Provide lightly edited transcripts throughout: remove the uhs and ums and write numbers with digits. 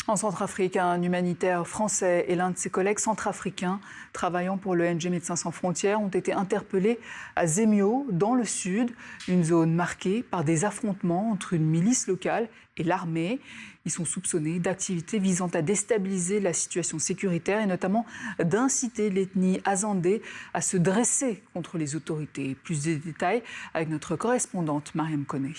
En Centrafrique, un humanitaire français et l'un de ses collègues centrafricains travaillant pour l'ONG Médecins sans frontières ont été interpellés à Zemio, dans le sud, une zone marquée par des affrontements entre une milice locale et l'armée. Ils sont soupçonnés d'activités visant à déstabiliser la situation sécuritaire et notamment d'inciter l'ethnie azandé à se dresser contre les autorités. Plus de détails avec notre correspondante Mariam Koné.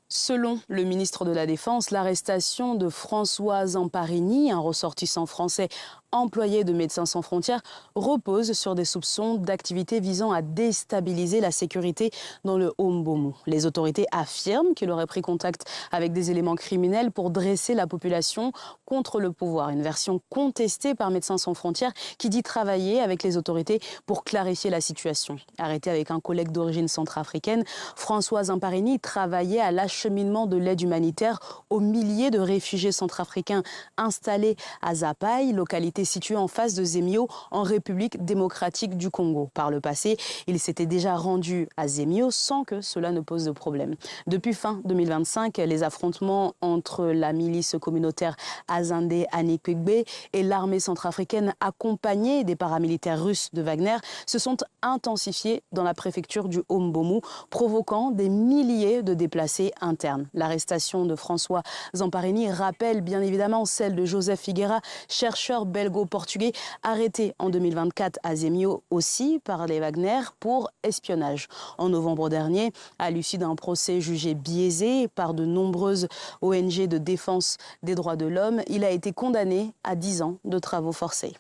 Selon le ministre de la Défense, l'arrestation de François Zamparini, un ressortissant français employé de Médecins sans frontières, repose sur des soupçons d'activités visant à déstabiliser la sécurité dans le Haut-Mbomou. Les autorités affirment qu'il aurait pris contact avec des éléments criminels pour dresser la population contre le pouvoir. Une version contestée par Médecins sans frontières qui dit travailler avec les autorités pour clarifier la situation. Arrêté avec un collègue d'origine centrafricaine, François Zamparini travaillait à l'acheminement de l'aide humanitaire aux milliers de réfugiés centrafricains installés à Zapai, localité située en face de Zemio, en République démocratique du Congo. Par le passé, il s'était déjà rendu à Zemio sans que cela ne pose de problème. Depuis fin 2025, les affrontements entre la milice communautaire Azandé Anikpegbe et l'armée centrafricaine accompagnée des paramilitaires russes de Wagner se sont intensifiés dans la préfecture du Haut-Mbomou, provoquant des milliers de déplacés internes. L'arrestation de François Zamparini rappelle bien évidemment celle de Joseph Figueira, chercheur belgo-portugais arrêté en 2024 à Zemio aussi par les Wagner pour espionnage. En novembre dernier, à l'issue d'un procès jugé biaisé par de nombreuses ONG de défense des droits de l'homme, il a été condamné à 10 ans de travaux forcés.